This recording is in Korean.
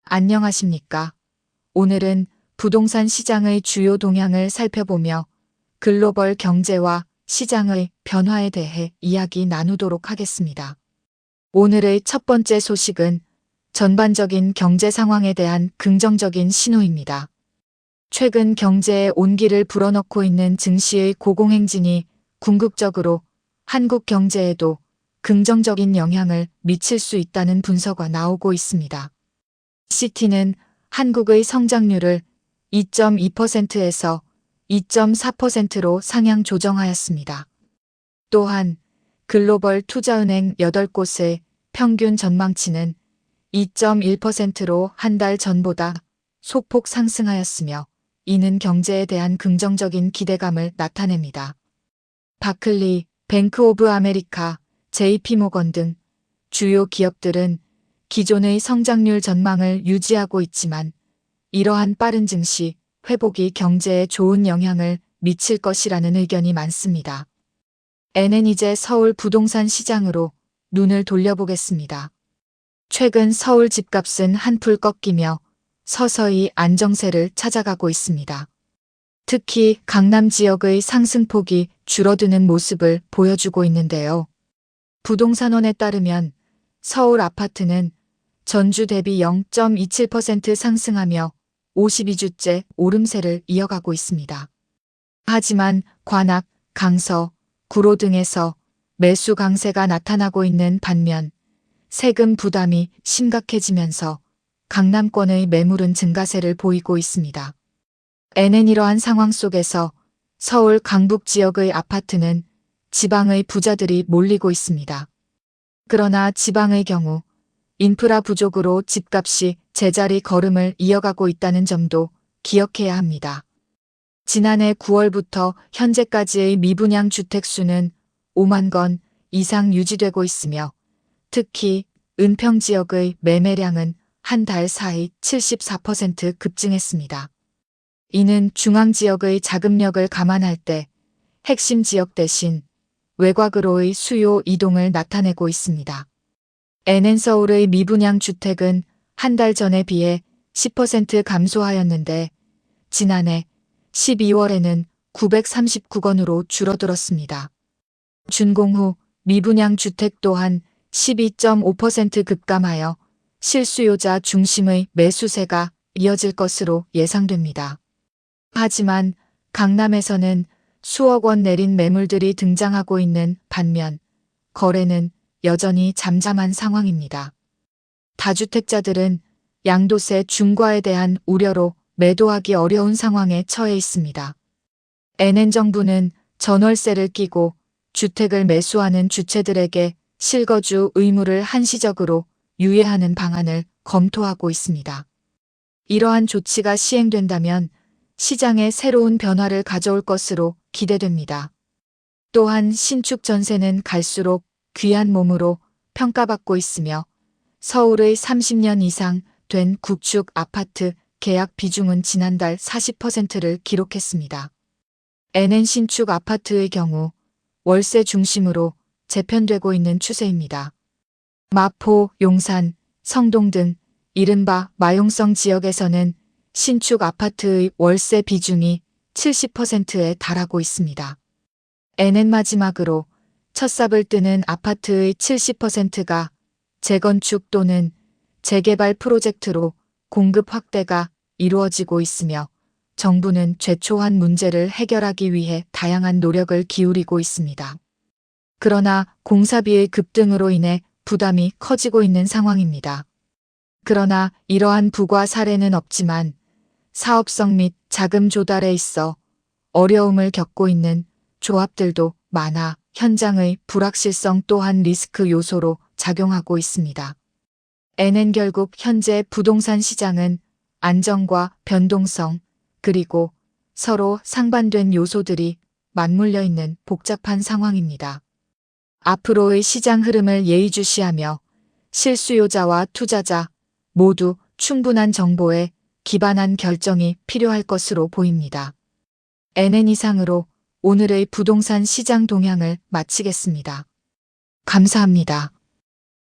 안녕하십니까? 오늘은 부동산 시장의 주요 동향을 살펴보며 글로벌 경제와 시장의 변화에 대해 이야기 나누도록 하겠습니다. 오늘의 첫 번째 소식은 전반적인 경제 상황에 대한 긍정적인 신호입니다. 최근 경제에 온기를 불어넣고 있는 증시의 고공행진이 궁극적으로 한국 경제에도 긍정적인 영향을 미칠 수 있다는 분석가 나오고 있습니다. CT는 한국의 성장률을 2.2%에서 2.4%로 상향 조정하였습니다. 또한 글로벌 투자은행 8곳의 평균 전망치는 2.1%로 한 달 전보다 소폭 상승하였으며 이는 경제에 대한 긍정적인 기대감을 나타냅니다. 바클리, 뱅크 오브 아메리카, JP모건 등 주요 기업들은 기존의 성장률 전망을 유지하고 있지만 이러한 빠른 증시 회복이 경제에 좋은 영향을 미칠 것이라는 의견이 많습니다. N은 이제 서울 부동산 시장으로 눈을 돌려보겠습니다. 최근 서울 집값은 한풀 꺾이며 서서히 안정세를 찾아가고 있습니다. 특히 강남 지역의 상승폭이 줄어드는 모습을 보여주고 있는데요. 부동산원에 따르면 서울 아파트는 전주 대비 0.27% 상승하며 52주째 오름세를 이어가고 있습니다. 하지만 관악, 강서, 구로 등에서 매수 강세가 나타나고 있는 반면 세금 부담이 심각해지면서 강남권의 매물은 증가세를 보이고 있습니다. N은 이러한 상황 속에서 서울 강북 지역의 아파트는 지방의 부자들이 몰리고 있습니다. 그러나 지방의 경우 인프라 부족으로 집값이 제자리 걸음을 이어가고 있다는 점도 기억해야 합니다. 지난해 9월부터 현재까지의 미분양 주택 수는 5만 건 이상 유지되고 있으며 특히 은평 지역의 매매량은 한 달 사이 74% 급증했습니다. 이는 중앙 지역의 자금력을 감안할 때 핵심 지역 대신 외곽으로의 수요 이동을 나타내고 있습니다. N은 서울의 미분양 주택은 한 달 전에 비해 10% 감소하였는데 지난해 12월에는 939건으로 줄어들었습니다. 준공 후 미분양 주택 또한 12.5% 급감하여 실수요자 중심의 매수세가 이어질 것으로 예상됩니다. 하지만 강남에서는 수억 원 내린 매물들이 등장하고 있는 반면 거래는 여전히 잠잠한 상황입니다. 다주택자들은 양도세 중과에 대한 우려로 매도하기 어려운 상황에 처해 있습니다. N은 정부는 전월세를 끼고 주택을 매수하는 주체들에게 실거주 의무를 한시적으로 유예하는 방안을 검토하고 있습니다. 이러한 조치가 시행된다면 시장에 새로운 변화를 가져올 것으로 기대됩니다. 또한 신축 전세는 갈수록 귀한 몸으로 평가받고 있으며 서울의 30년 이상 된 구축 아파트 계약 비중은 지난달 40%를 기록했습니다. N은 신축 아파트의 경우 월세 중심으로 재편되고 있는 추세입니다. 마포, 용산, 성동 등 이른바 마용성 지역에서는 신축 아파트의 월세 비중이 70%에 달하고 있습니다. N은 마지막으로 첫 삽을 뜨는 아파트의 70%가 재건축 또는 재개발 프로젝트로 공급 확대가 이루어지고 있으며 정부는 최초한 문제를 해결하기 위해 다양한 노력을 기울이고 있습니다. 그러나 공사비의 급등으로 인해 부담이 커지고 있는 상황입니다. 그러나 이러한 부과 사례는 없지만 사업성 및 자금 조달에 있어 어려움을 겪고 있는 조합들도 많아 현장의 불확실성 또한 리스크 요소로 작용하고 있습니다. N은 결국 현재 부동산 시장은 안정과 변동성 그리고 서로 상반된 요소들이 맞물려 있는 복잡한 상황입니다. 앞으로의 시장 흐름을 예의주시하며 실수요자와 투자자 모두 충분한 정보에 기반한 결정이 필요할 것으로 보입니다. N은 이상으로 오늘의 부동산 시장 동향을 마치겠습니다. 감사합니다.